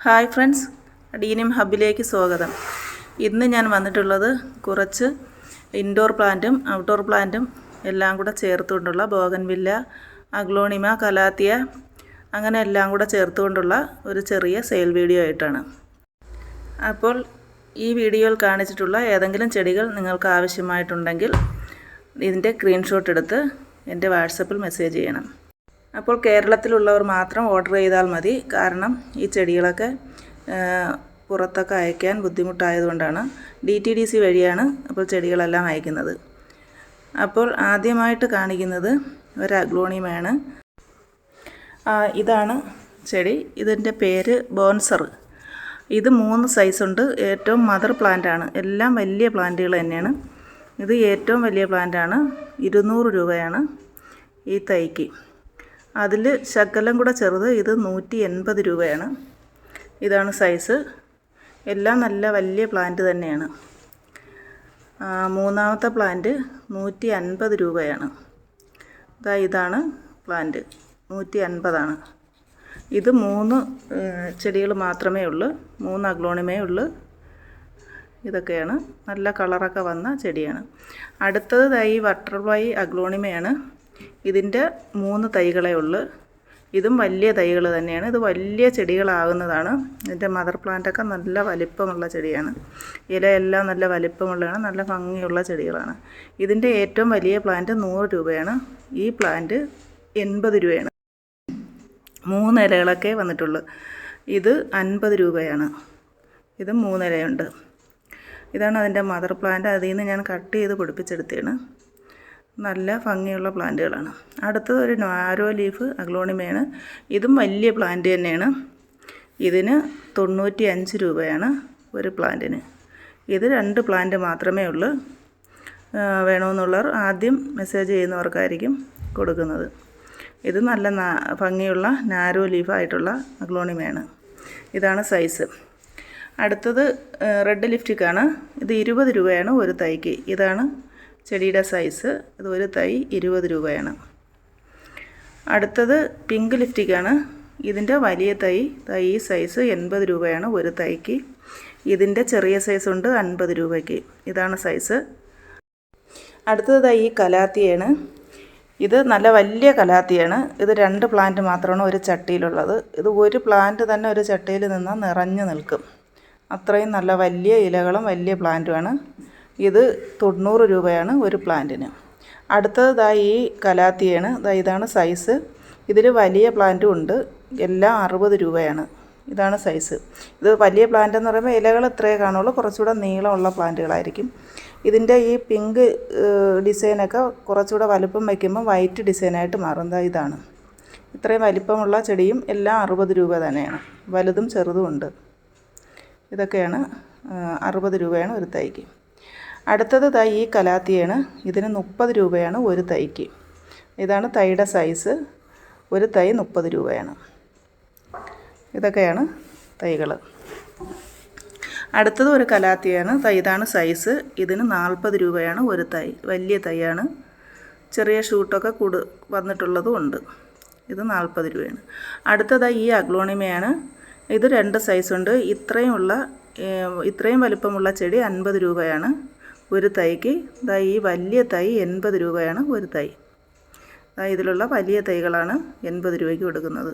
Hi friends, ഡീനിയം ഹബിലേക്ക് സ്വാഗതം. ഇന്ന് ഞാൻ വന്നിട്ടുള്ളത് കുറച്ച് ഇൻഡോർ പ്ലാന്റും ഔട്ട്ഡോർ പ്ലാന്റും എല്ലാം കൂടെ ചേർത്തുകൊണ്ടുള്ള ബോഗൻവില്ല, അഗ്ലോണിമ, കലാത്തിയ അങ്ങനെ എല്ലാം കൂടെ ചേർത്തുകൊണ്ടുള്ള ഒരു ചെറിയ സെയിൽ വീഡിയോ ആയിട്ടാണ്. അപ്പോൾ ഈ വീഡിയോയിൽ കാണിച്ചിട്ടുള്ള ഏതെങ്കിലും ചെടികൾ നിങ്ങൾക്ക് ആവശ്യമായിട്ടുണ്ടെങ്കിൽ ഇതിൻ്റെ സ്ക്രീൻഷോട്ട് എടുത്ത് എൻ്റെ വാട്സപ്പിൽ മെസ്സേജ് ചെയ്യണം. അപ്പോൾ കേരളത്തിലുള്ളവർ മാത്രം ഓർഡർ ചെയ്താൽ മതി. കാരണം ഈ ചെടികളൊക്കെ പുറത്തൊക്കെ അയക്കാൻ ബുദ്ധിമുട്ടായതുകൊണ്ടാണ് DTDC വഴിയാണ് അപ്പോൾ ചെടികളെല്ലാം അയക്കുന്നത്. അപ്പോൾ ആദ്യമായിട്ട് കാണിക്കുന്നത് ഒരു അഗ്ലോണിമയാണ്. ഇതാണ് ചെടി. ഇതിൻ്റെ പേര് ബോൺസർ. ഇത് 3 സൈസുണ്ട്. ഏറ്റവും മദർ പ്ലാന്റാണ്. എല്ലാം വലിയ പ്ലാന്റുകൾ തന്നെയാണ്. ഇത് ഏറ്റവും വലിയ പ്ലാന്റാണ്. 200 രൂപയാണ് ഈ തൈക്ക്. അതിൽ ശകലം കൂടെ ചെറുത് ഇത് 180 രൂപയാണ്. ഇതാണ് സൈസ്. എല്ലാം നല്ല വലിയ പ്ലാന്റ് തന്നെയാണ്. മൂന്നാമത്തെ പ്ലാന്റ് 150 രൂപയാണ്. ഇതാണ് പ്ലാന്റ്, 150 ഇത് 3 ചെടികൾ മാത്രമേ ഉള്ളൂ. 3 അഗ്ലോണിമേ ഉള്ളൂ. ഇതൊക്കെയാണ് നല്ല കളറൊക്കെ വന്ന ചെടിയാണ്. അടുത്തത് ഈ ബട്ടർഫ്ലൈ അഗ്ലോണിമയാണ്. ഇതിൻ്റെ 3 തൈകളേ ഉള്ളൂ. ഇതും വലിയ തൈകൾ തന്നെയാണ്. ഇത് വലിയ ചെടികളാകുന്നതാണ്. ഇതിൻ്റെ മദർ പ്ലാന്റൊക്കെ നല്ല വലിപ്പമുള്ള ചെടിയാണ്. ഇലയെല്ലാം നല്ല വലിപ്പമുള്ളതാണ്. നല്ല ഭംഗിയുള്ള ചെടികളാണ്. ഇതിൻ്റെ ഏറ്റവും വലിയ പ്ലാന്റ് 100 രൂപയാണ്. ഈ പ്ലാന്റ് 80 രൂപയാണ്. 3 ഇലകളൊക്കെ വന്നിട്ടുള്ളൂ. ഇത് 50 രൂപയാണ്. ഇത് 3 ഇലയുണ്ട്. ഇതാണ് അതിൻ്റെ മദർ പ്ലാന്റ്. അതിൽ നിന്ന് ഞാൻ കട്ട് ചെയ്ത് പിടിപ്പിച്ചെടുത്തതാണ്. നല്ല ഭംഗിയുള്ള പ്ലാന്റുകളാണ്. അടുത്തത് ഒരു നാരോ ലീഫ് അഗ്ലോണിമയാണ്. ഇതും വലിയ പ്ലാന്റ് തന്നെയാണ്. ഇതിന് 95 രൂപയാണ് ഒരു പ്ലാന്റിന്. ഇത് 2 പ്ലാന്റ് മാത്രമേ ഉള്ളൂ. വേണമെന്നുള്ളവർ ആദ്യം മെസ്സേജ് ചെയ്യുന്നവർക്കായിരിക്കും കൊടുക്കുന്നത്. ഇത് നല്ല ഭംഗിയുള്ള നാരോ ലീഫായിട്ടുള്ള അഗ്ലോണിമയാണ്. ഇതാണ് സൈസ്. അടുത്തത് റെഡ് ലിപ്സ്റ്റിക്കാണ്. ഇത് 20 രൂപയാണ് ഒരു തൈക്ക്. ഇതാണ് ചെടിയുടെ സൈസ്. ഇത് ഒരു തൈ 20 രൂപയാണ്. അടുത്തത് പിങ്ക് ലിപ്സ്റ്റിക്കാണ്. ഇതിൻ്റെ വലിയ തൈ സൈസ് 80 രൂപയാണ് ഒരു തൈക്ക്. ഇതിൻ്റെ ചെറിയ സൈസ് ഉണ്ട് 50 രൂപയ്ക്ക്. ഇതാണ് സൈസ്. അടുത്തത് ഈ കലാത്തിയാണ്. ഇത് നല്ല വലിയ കലാത്തിയാണ്. ഇത് 2 പ്ലാന്റ് മാത്രമാണ് ഒരു ചട്ടിയിലുള്ളത്. ഇത് ഒരു പ്ലാന്റ് തന്നെ ഒരു ചട്ടിയിൽ നിന്നാൽ നിറഞ്ഞു നിൽക്കും. അത്രയും നല്ല വലിയ ഇലകളും വലിയ പ്ലാന്റുമാണ്. ഇത് 90 രൂപയാണ് ഒരു പ്ലാന്റിന്. അടുത്തത് ഈ കലാത്തിയാണ്. ഇതാണ് സൈസ്. ഇതിൽ വലിയ പ്ലാന്റും ഉണ്ട്. എല്ലാം 60 രൂപയാണ്. ഇതാണ് സൈസ്. ഇത് വലിയ പ്ലാന്റ് എന്ന് പറയുമ്പോൾ ഇലകൾ ഇത്രയേ കാണുള്ളൂ. കുറച്ചുകൂടെ നീളമുള്ള പ്ലാന്റുകളായിരിക്കും. ഇതിൻ്റെ ഈ പിങ്ക് ഡിസൈനൊക്കെ കുറച്ചുകൂടെ വലുപ്പം വയ്ക്കുമ്പോൾ വൈറ്റ് ഡിസൈനായിട്ട് മാറും. ഇതാണ് ഇത്രയും വലിപ്പമുള്ള ചെടിയും എല്ലാം 60 രൂപ തന്നെയാണ്. വലുതും ചെറുതും ഉണ്ട്. ഇതൊക്കെയാണ് 60 രൂപയാണ് ഒരു തൈക്ക്. അടുത്തത് ഈ കലാത്തിയാണ്. ഇതിന് 30 രൂപയാണ് ഒരു തൈക്ക്. ഇതാണ് തൈയുടെ സൈസ്. ഒരു തൈ 30 രൂപയാണ്. ഇതൊക്കെയാണ് തൈകൾ. അടുത്തത് ഒരു കലാത്തിയാണ്. ഇതാണ് സൈസ്. ഇതിന് 40 രൂപയാണ് ഒരു തൈ. വലിയ തൈയാണ്. ചെറിയ ഷൂട്ടൊക്കെ വന്നിട്ടുള്ളതും ഉണ്ട്. ഇത് 40 രൂപയാണ്. അടുത്തത് ഈ അഗ്ലോണിമയാണ്. ഇത് 2 സൈസുണ്ട്. ഇത്രയും വലിപ്പമുള്ള ചെടി 50 രൂപയാണ് ഒരു തൈക്ക്. ഈ വലിയ തൈ 80 രൂപയാണ് ഒരു തൈ. ഇതിലുള്ള വലിയ തൈകളാണ് 80 രൂപയ്ക്ക് കൊടുക്കുന്നത്.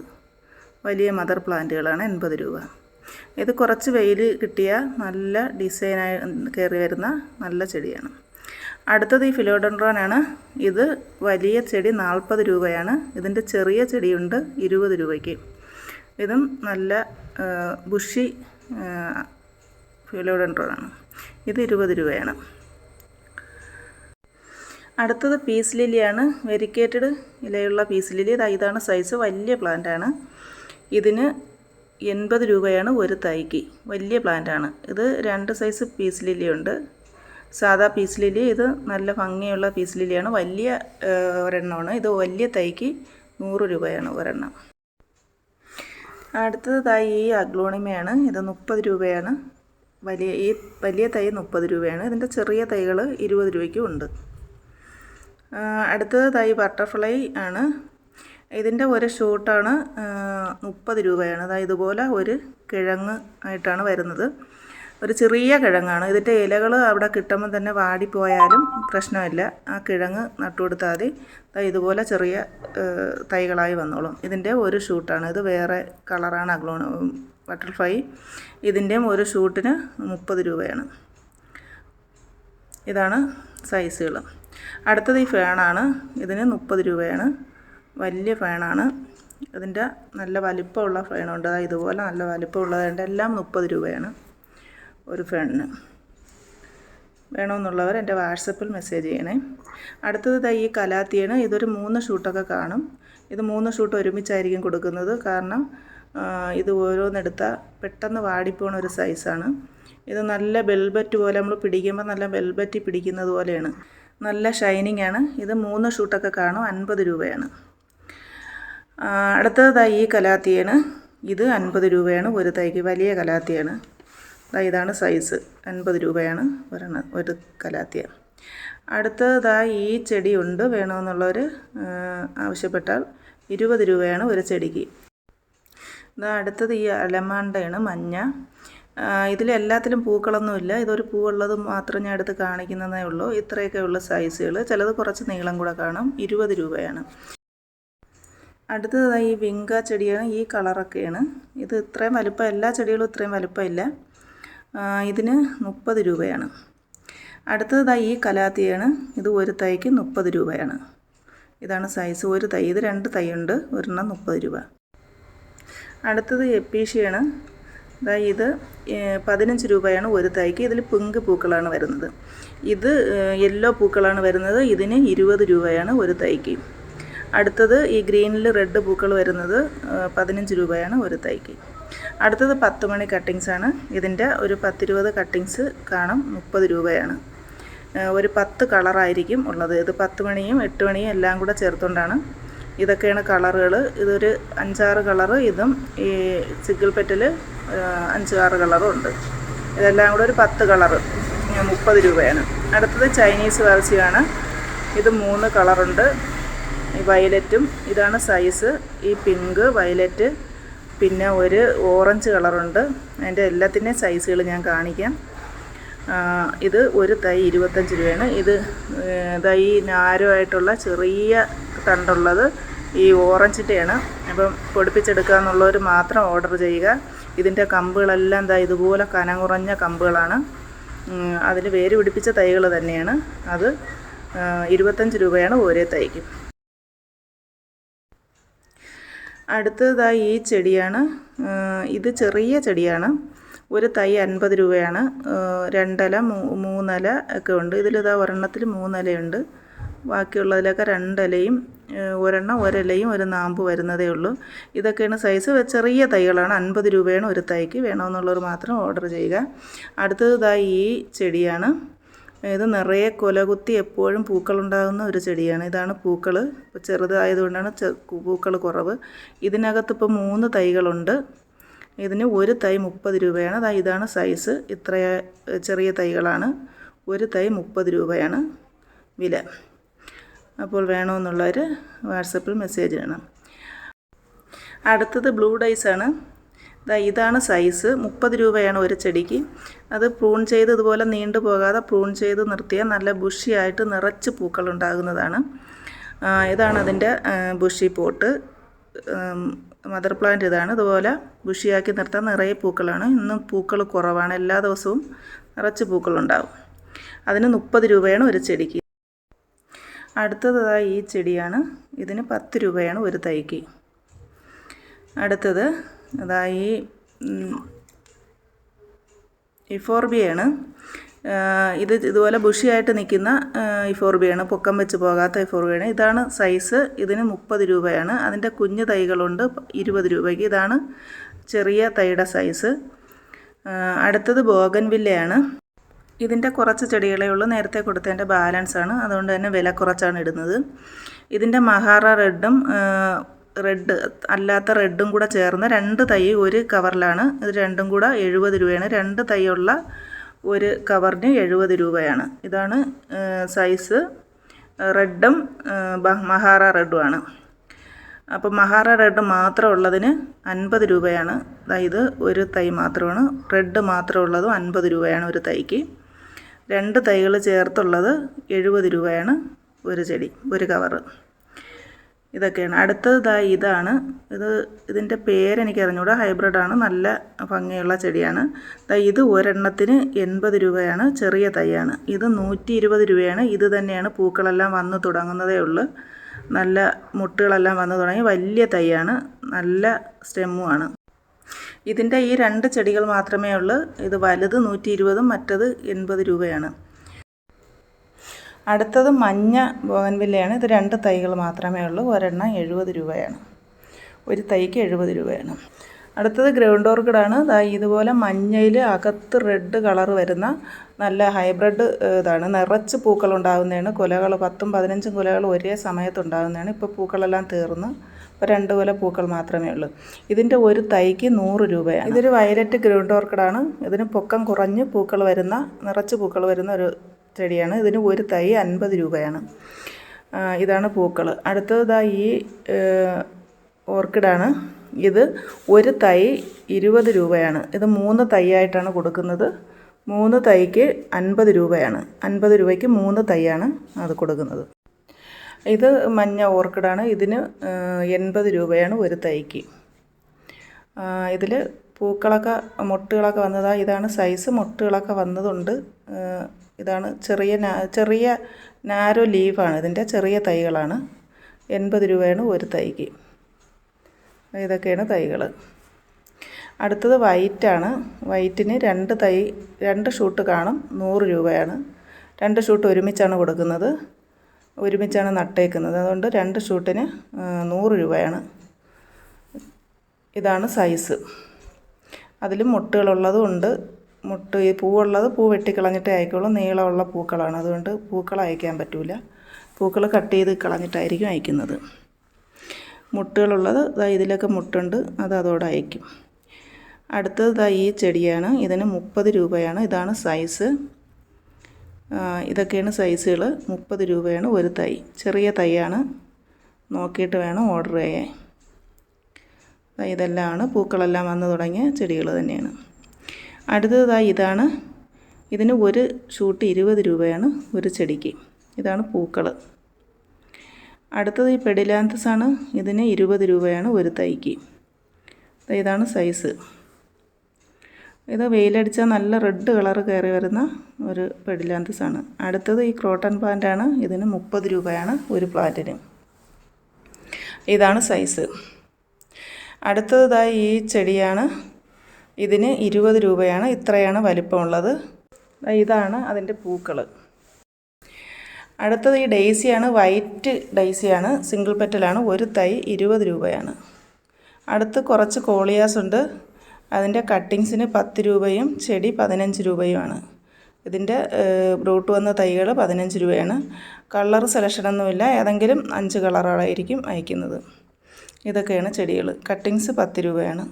വലിയ മദർ പ്ലാന്റുകളാണ് 80 രൂപ. ഇത് കുറച്ച് വെയിൽ കിട്ടിയ നല്ല ഡിസൈനായി കയറി വരുന്ന നല്ല ചെടിയാണ്. അടുത്തത് ഈ ഫിലോഡെൻഡ്രോനാണ്. ഇത് വലിയ ചെടി 40 രൂപയാണ്. ഇതിൻ്റെ ചെറിയ ചെടിയുണ്ട് 20 രൂപയ്ക്ക്. ഇതും നല്ല ബുഷി ഫിലോഡെൻഡ്രോനാണ്. ഇത് 20 രൂപയാണ്. അടുത്തത് പീസ് ലില്ലിയാണ്. വെരിക്കേറ്റഡ് ഇലയുള്ള പീസ് ലില്ലി. ഇതാണ് സൈസ്. വലിയ പ്ലാന്റാണ്. ഇതിന് 80 രൂപയാണ് ഒരു തൈക്ക്. വലിയ പ്ലാന്റാണ്. ഇത് 2 സൈസ് പീസ് ലില്ലിയുണ്ട്. സാധാ പീസ് ലില്ലി. ഇത് നല്ല ഭംഗിയുള്ള പീസ് ലില്ലിയാണ്. വലിയ ഒരെണ്ണമാണ്. ഇത് വലിയ തൈക്ക് 100 രൂപയാണ് ഒരെണ്ണം. അടുത്തത് ഈ അഗ്ലോണിമയാണ്. ഇത് 30 രൂപയാണ്. വലിയ തൈ 30 രൂപയാണ്. ഇതിൻ്റെ ചെറിയ തൈകൾ 20 രൂപയ്ക്കും ഉണ്ട്. അടുത്തത് ബട്ടർഫ്ലൈ ആണ്. ഇതിൻ്റെ ഒരു ഷൂട്ടാണ് 30 രൂപയാണ്. അതായത് ഇതുപോലെ ഒരു കിഴങ്ങ് ആയിട്ടാണ് വരുന്നത്. ഒരു ചെറിയ കിഴങ്ങാണ്. ഇതിൻ്റെ ഇലകൾ അവിടെ കിട്ടുമ്പോൾ തന്നെ വാടിപ്പോയാലും പ്രശ്നമില്ല. ആ കിഴങ്ങ് നട്ടുകൊടുത്താൽ മതി. ഇതുപോലെ ചെറിയ തൈകളായി വന്നോളും. ഇതിൻ്റെ ഒരു ഷൂട്ടാണ്. ഇത് വേറെ കളറാണ് ബട്ടർഫ്ലൈ. ഇതിൻ്റെയും ഒരു ഷൂട്ടിന് 30 രൂപയാണ്. ഇതാണ് സൈസുകൾ. അടുത്തത് ഈ ഫേണാണ്. ഇതിന് 30 രൂപയാണ്. വലിയ ഫേണാണ്. ഇതിൻ്റെ നല്ല വലിപ്പമുള്ള ഫേണുണ്ട്. ഇതുപോലെ നല്ല വലിപ്പമുള്ളതുണ്ട്. എല്ലാം 30 രൂപയാണ് ഒരു ഫേണിന്. വേണമെന്നുള്ളവർ എൻ്റെ വാട്സപ്പിൽ മെസ്സേജ് ചെയ്യണേ. അടുത്തത് ഈ കലാത്തിയാണ്. ഇതൊരു 3 ഷൂട്ടൊക്കെ കാണും. ഇത് 3 ഷൂട്ട് ഒരുമിച്ചായിരിക്കും കൊടുക്കുന്നത്. കാരണം ഇത് ഓരോന്നെടുത്താൽ പെട്ടെന്ന് വാടിപ്പോണ ഒരു സൈസാണ്. ഇത് നല്ല വെൽവെറ്റ് പോലെ നമ്മൾ പിടിക്കുമ്പോൾ നല്ല വെൽവെറ്റ് പിടിക്കുന്നത് പോലെയാണ്. നല്ല ഷൈനിങ് ആണ്. ഇത് 3 ഷൂട്ടൊക്കെ കാണും. 50 രൂപയാണ്. അടുത്തത് ഈ കലാത്തിയാണ്. ഇത് 50 രൂപയാണ് ഒരു തൈക്ക്. വലിയ കലാത്തിയാണ്. ഇതാണ് സൈസ്. 50 രൂപയാണ് ഒരു കലാത്തിയ. അടുത്തത് ഈ ചെടിയുണ്ട്. വേണമെന്നുള്ളവർ ആവശ്യപ്പെട്ടാൽ 20 രൂപയാണ് ഒരു ചെടിക്ക്. അടുത്തത് ഈ അലമാണ്ടയാണ്. മഞ്ഞ. ഇതിലെല്ലാത്തിലും പൂക്കളൊന്നുമില്ല. ഇതൊരു പൂവുള്ളത് മാത്രം ഞാൻ എടുത്ത് കാണിക്കുന്നതേ ഉള്ളൂ. ഇത്രയൊക്കെ ഉള്ള സൈസുകൾ. ചിലത് കുറച്ച് നീളം കൂടെ കാണും. 20 രൂപയാണ്. അടുത്തത് ഈ വിങ്ക ചെടിയാണ്. ഈ കളറൊക്കെയാണ്. ഇത് ഇത്രയും വലുപ്പം, എല്ലാ ചെടികളും ഇത്രയും വലുപ്പമില്ല. ഇതിന് 30 രൂപയാണ്. അടുത്തത് ഈ കലാത്തിയാണ്. ഇത് ഒരു തൈക്ക് 30 രൂപയാണ്. ഇതാണ് സൈസ്. ഒരു തൈ. ഇത് 2 തൈയുണ്ട്. ഒരെണ്ണം 30 രൂപ. അടുത്തത് എപ്പീഷ്യയാണ്. ഇത് 15 രൂപയാണ് ഒരു തൈക്ക്. ഇതിൽ പിങ്ക് പൂക്കളാണ് വരുന്നത്. ഇത് യെല്ലോ പൂക്കളാണ് വരുന്നത്. ഇതിന് 20 രൂപയാണ് ഒരു തൈക്ക്. അടുത്തത് ഈ ഗ്രീനിൽ റെഡ് പൂക്കൾ വരുന്നത് 15 രൂപയാണ് ഒരു തൈക്ക്. അടുത്തത് 10 മണി കട്ടിങ്സാണ്. ഇതിൻ്റെ ഒരു 10-20 കട്ടിങ്സ് കാണും. 30 രൂപയാണ്. ഒരു 10 കളറായിരിക്കും ഉള്ളത്. ഇത് 10 മണിയും 8 മണിയും എല്ലാം കൂടെ ചേർത്തുകൊണ്ടാണ്. ഇതൊക്കെയാണ് കളറുകൾ. ഇതൊരു 5-6 കളറ്. ഇതും ഈ സിഗിൾ പെറ്റൽ 5-6 കളറും ഉണ്ട്. ഇതെല്ലാം കൂടെ ഒരു 10 കളറ് 30 രൂപയാണ്. അടുത്തത് ചൈനീസ് വാൽസിയാണ്. ഇത് 3 കളറുണ്ട്. ഈ വയലറ്റും. ഇതാണ് സൈസ്. ഈ പിങ്ക്, വയലറ്റ്, പിന്നെ ഒരു ഓറഞ്ച് കളറുണ്ട്. അതിൻ്റെ എല്ലാത്തിൻ്റെയും സൈസുകൾ ഞാൻ കാണിക്കാം. ഇത് ഒരു തൈ 25 രൂപയാണ്. ഇത് ഈ നാരുമായിട്ടുള്ള ചെറിയ തണ്ടുള്ളത് ഈ ഓറഞ്ചിൻ്റെയാണ്. അപ്പം പൊടിപ്പിച്ചെടുക്കുക എന്നുള്ളവർ മാത്രം ഓർഡർ ചെയ്യുക. ഇതിൻ്റെ കമ്പുകളെല്ലാം ഇതുപോലെ കനം കുറഞ്ഞ കമ്പുകളാണ്. അതിന് വേര് പിടിപ്പിച്ച തൈകൾ തന്നെയാണ്. അത് 25 രൂപയാണ് ഓരോ തൈക്കും. അടുത്തത് ഈ ചെടിയാണ്. ഇത് ചെറിയ ചെടിയാണ്. ഒരു തൈ 50 രൂപയാണ്. 2 ഇല 3 ഇല ഒക്കെ ഉണ്ട്. ഒരെണ്ണത്തിൽ 3 ഇലയുണ്ട്. ബാക്കിയുള്ളതിലൊക്കെ 2 ഇലയും ഒരെണ്ണം ഒരിലയും ഒരു നാമ്പ് വരുന്നതേ ഉള്ളൂ. ഇതൊക്കെയാണ് സൈസ്. ചെറിയ തൈകളാണ്. 50 രൂപയാണ് ഒരു തൈക്ക്. വേണമെന്നുള്ളവർ മാത്രം ഓർഡർ ചെയ്യുക. അടുത്തത് ഈ ചെടിയാണ്. ഇത് നിറയെ കൊലകുത്തി എപ്പോഴും പൂക്കളുണ്ടാകുന്ന ഒരു ചെടിയാണ്. ഇതാണ് പൂക്കൾ. ചെറുതായതുകൊണ്ടാണ് പൂക്കൾ കുറവ്. ഇതിനകത്ത് ഇപ്പോൾ 3 തൈകളുണ്ട്. ഇതിന് ഒരു തൈ 30 രൂപയാണ്. ഇതാണ് സൈസ്. ഇത്ര ചെറിയ തൈകളാണ്. ഒരു തൈ 30 രൂപയാണ് വില. അപ്പോൾ വേണമെന്നുള്ളവർ വാട്സപ്പിൽ മെസ്സേജ് ചെയ്യണം. അടുത്തത് ബ്ലൂ ഡൈസാണ്. ഇതാണ് സൈസ്. 30 രൂപയാണ് ഒരു ചെടിക്ക്. അത് പ്രൂൺ ചെയ്ത് ഇതുപോലെ നീണ്ടു പോകാതെ പ്രൂൺ ചെയ്ത് നിർത്തിയാൽ നല്ല ബുഷിയായിട്ട് നിറച്ച് പൂക്കൾ ഉണ്ടാകുന്നതാണ്. ഇതാണ് അതിൻ്റെ ബുഷി പോട്ട്. മദർ പ്ലാന്റ് ഇതാണ്. ഇതുപോലെ ബുഷിയാക്കി നിർത്താൻ നിറയെ പൂക്കളാണ്. ഇന്നും പൂക്കൾ കുറവാണ്. എല്ലാ ദിവസവും നിറച്ച് പൂക്കളുണ്ടാവും. അതിന് 30 രൂപയാണ് ഒരു ചെടിക്ക്. അടുത്തത് ഈ ചെടിയാണ്. ഇതിന് 10 രൂപയാണ് ഒരു തൈക്ക്. അടുത്തത് ഇഫോർബിയാണ്. ഇത് ഇതുപോലെ ബുഷിയായിട്ട് നിൽക്കുന്ന ഇഫോർബിയാണ്. പൊക്കം വെച്ച് പോകാത്ത ഇഫോർബിയാണ്. ഇതാണ് സൈസ്. ഇതിന് 30 രൂപയാണ്. അതിൻ്റെ കുഞ്ഞു തൈകളുണ്ട് 20 രൂപയ്ക്ക്. ഇതാണ് ചെറിയ തൈയുടെ സൈസ്. അടുത്തത് ബോഗൻവില്ലയാണ്. ഇതിൻ്റെ കുറച്ച് ചെടികളേ ഉള്ളൂ. നേരത്തെ കൊടുത്തതിൻ്റെ ബാലൻസാണ്. അതുകൊണ്ട് തന്നെ വില കുറച്ചാണ് ഇടുന്നത്. ഇതിൻ്റെ മഹാറ റെഡും റെഡ് അല്ലാത്ത റെഡും കൂടെ ചേർന്ന് 2 തൈ ഒരു കവറിലാണ്. ഇത് രണ്ടും കൂടെ 70 രൂപയാണ്. 2 തൈയുള്ള ഒരു കവറിന് 70 രൂപയാണ്. ഇതാണ് സൈസ്. റെഡും മഹാറ റെഡുമാണ്. അപ്പോൾ മഹാറ റെഡ് മാത്രം ഉള്ളതിന് 50 രൂപയാണ്. ഇത് ഒരു തൈ മാത്രമാണ്. റെഡ് മാത്രം ഉള്ളതും 50 രൂപയാണ് ഒരു തൈക്ക്. 2 തൈകൾ ചേർത്തുള്ളത് 70 രൂപയാണ് ഒരു ചെടി, ഒരു കവറ്. ഇതൊക്കെയാണ്. അടുത്തത് ഇതാണ്. ഇതിൻ്റെ പേരെനിക്ക് അറിഞ്ഞൂടാ. ഹൈബ്രിഡാണ്, നല്ല ഭംഗിയുള്ള ചെടിയാണ്. ഇത് ഒരെണ്ണത്തിന് 80 രൂപയാണ്, ചെറിയ തൈയാണ്. ഇത് 120 രൂപയാണ്. ഇത് തന്നെയാണ് പൂക്കളെല്ലാം വന്ന് തുടങ്ങുന്നതേ ഉള്ളൂ. നല്ല മുട്ടുകളെല്ലാം വന്ന് തുടങ്ങി, വലിയ തൈയാണ്, നല്ല സ്റ്റെമ്മുമാണ്. ഇതിൻ്റെ ഈ 2 ചെടികൾ മാത്രമേ ഉള്ളൂ. ഇത് വലുത് 120ഉം മറ്റത് 80 രൂപയാണ്. അടുത്തത് മഞ്ഞ ബോഗൺവില്ലയാണ്. ഇത് 2 തൈകൾ മാത്രമേ ഉള്ളൂ. ഒരെണ്ണം 70 രൂപയാണ്, ഒരു തൈക്ക് 70 രൂപയാണ്. അടുത്തത് ഗ്രൗണ്ട് ഓർക്കിഡാണ്. ഇതുപോലെ മഞ്ഞയിൽ അകത്ത് റെഡ് കളർ വരുന്ന നല്ല ഹൈബ്രിഡ് ഇതാണ്. നിറച്ച് പൂക്കളുണ്ടാകുന്നതാണ്. കുലകൾ 10ഉം 15ഉം കുലകൾ ഒരേ സമയത്തുണ്ടാകുന്നതാണ്. ഇപ്പോൾ പൂക്കളെല്ലാം തീർന്ന് ഇപ്പോൾ 2 കുല പൂക്കൾ മാത്രമേ ഉള്ളൂ. ഇതിൻ്റെ ഒരു തൈക്ക് 100 രൂപയാണ്. ഇതൊരു വയലറ്റ് ഗ്രൗണ്ട് ഓർക്കിഡാണ്. ഇതിന് പൊക്കം കുറഞ്ഞ് പൂക്കൾ വരുന്ന, നിറച്ച് പൂക്കൾ വരുന്ന ഒരു ചെടിയാണ്. ഇതിന് ഒരു തൈ 50 രൂപയാണ്. ഇതാണ് പൂക്കൾ. അടുത്തത് ഈ ഓർക്കിഡാണ്. ഇത് ഒരു തൈ 20 രൂപയാണ്. ഇത് 3 തൈയായിട്ടാണ് കൊടുക്കുന്നത്. 3 തൈക്ക് 50 രൂപയാണ്. 50 രൂപയ്ക്ക് 3 തൈയാണ് അത് കൊടുക്കുന്നത്. ഇത് മഞ്ഞ ഓർക്കിഡാണ്. ഇതിന് 80 രൂപയാണ് ഒരു തൈക്ക്. ഇതിൽ പൂക്കളൊക്കെ മുട്ടുകളൊക്കെ വന്നതാണ്. ഇതാണ് സൈസ്. മുട്ടുകളൊക്കെ വന്നതുണ്ട്. ഇതാണ് ചെറിയ നാരോ ലീഫാണ്. ഇതിൻ്റെ ചെറിയ തൈകളാണ്. 80 രൂപയാണ് ഒരു തൈക്ക്. ഇതൊക്കെയാണ് തൈകൾ. അടുത്തത് വൈറ്റാണ്. വൈറ്റിന് 2 ഷൂട്ട് കാണും, 100 രൂപയാണ്. 2 ഷൂട്ട് ഒരുമിച്ചാണ് കൊടുക്കുന്നത്, ഒരുമിച്ചാണ് നട്ടേക്കുന്നത്. അതുകൊണ്ട് 2 ഷൂട്ടിന് 100 രൂപയാണ്. ഇതാണ് സൈസ്. അതിൽ മുട്ടുകളുള്ളതും ഉണ്ട്. ഈ പൂവുള്ളത് പൂ വെട്ടിക്കളഞ്ഞിട്ടേ അയക്കുള്ളൂ. നീളമുള്ള പൂക്കളാണ്, അതുകൊണ്ട് പൂക്കൾ അയക്കാൻ പറ്റില്ല. പൂക്കൾ കട്ട് ചെയ്ത് കളഞ്ഞിട്ടായിരിക്കും അയക്കുന്നത്. മുട്ടുകളുള്ളത് ഇതിലൊക്കെ മുട്ടുണ്ട്, അത് അതോടെ അയക്കും. അടുത്തത് ഈ ചെടിയാണ്. ഇതിന് 30 രൂപയാണ്. ഇതാണ് സൈസ്. ഇതൊക്കെയാണ് സൈസുകൾ. 30 രൂപയാണ് ഒരു തൈ. ചെറിയ തൈയാണ്, നോക്കിയിട്ട് വേണം ഓർഡർ ചെയ്യാൻ. ഇതെല്ലാമാണ് പൂക്കളെല്ലാം വന്നു തുടങ്ങിയ ചെടികൾ തന്നെയാണ്. അടുത്തത് ഇതാണ്. ഇതിന് ഒരു ഷൂട്ട് 20 രൂപയാണ് ഒരു ചെടിക്ക്. ഇതാണ് പൂക്കൾ. അടുത്തത് ഈ പെഡിലാന്തസ് ആണ്. ഇതിന് 20 രൂപയാണ് ഒരു തൈക്ക്. ഇതാണ് സൈസ്. ഇത് വെയിലടിച്ചാൽ നല്ല റെഡ് കളർ കയറി വരുന്ന ഒരു പെഡിലാന്തസ് ആണ്. അടുത്തത് ഈ ക്രോട്ടൺ പ്ലാന്റാണ്. ഇതിന് 30 രൂപയാണ് ഒരു പ്ലാന്റിന്. ഇതാണ് സൈസ്. അടുത്തത് ഈ ചെടിയാണ്. ഇതിന് 20 രൂപയാണ്. ഇത്രയാണ് വലിപ്പമുള്ളത്. ഇതാണ് അതിൻ്റെ പൂക്കൾ. അടുത്തത് ഈ ഡെയ്സിയാണ്. White ഡെയ്സിയാണ്, single പെറ്റലാണ്. ഒരു തൈ 20 രൂപയാണ്. അടുത്ത് കുറച്ച് കോളിയാസ് ഉണ്ട്. അതിൻ്റെ കട്ടിങ്സിന് 10 രൂപയും ചെടി 15 രൂപയുമാണ്. ഇതിൻ്റെ ബ്രൂട്ട് വന്ന തൈകൾ 15 രൂപയാണ്. കളർ സെലക്ഷനൊന്നുമില്ല, ഏതെങ്കിലും 5 കളറുകളായിരിക്കും അയക്കുന്നത്. ഇതൊക്കെയാണ് ചെടികൾ. കട്ടിങ്സ് 10 രൂപയാണ്.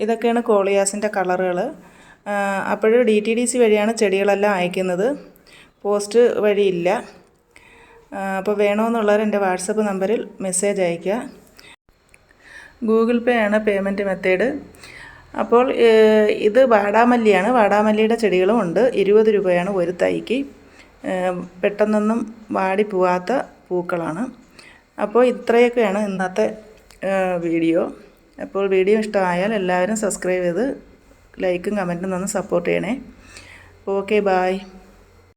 ഇതൊക്കെയാണ് കോളിയാസിൻ്റെ കളറുകൾ. അപ്പോഴും DTDC വഴിയാണ് ചെടികളെല്ലാം അയക്കുന്നത്, പോസ്റ്റ് വഴിയില്ല. അപ്പോൾ വേണമെന്നുള്ളവർ എൻ്റെ വാട്സപ്പ് നമ്പറിൽ മെസ്സേജ് അയയ്ക്കുക. ഗൂഗിൾ പേ ആണ് പേയ്മെൻറ്റ് മെത്തേഡ്. അപ്പോൾ ഇത് വാടാമല്ലിയാണ്. വാടാമല്ലിയുടെ ചെടികളും ഉണ്ട്. 20 രൂപയാണ് ഒരു തൈക്ക്. പെട്ടെന്നൊന്നും വാടിപ്പോവാത്ത പൂക്കളാണ്. അപ്പോൾ ഇത്രയൊക്കെയാണ് ഇന്നത്തെ വീഡിയോ. അപ്പോൾ വീഡിയോ ഇഷ്ടമായാൽ എല്ലാവരും സബ്സ്ക്രൈബ് ചെയ്ത് ലൈക്കും കമൻറ്റും തന്ന് സപ്പോർട്ട് ചെയ്യണേ. Okay, bye.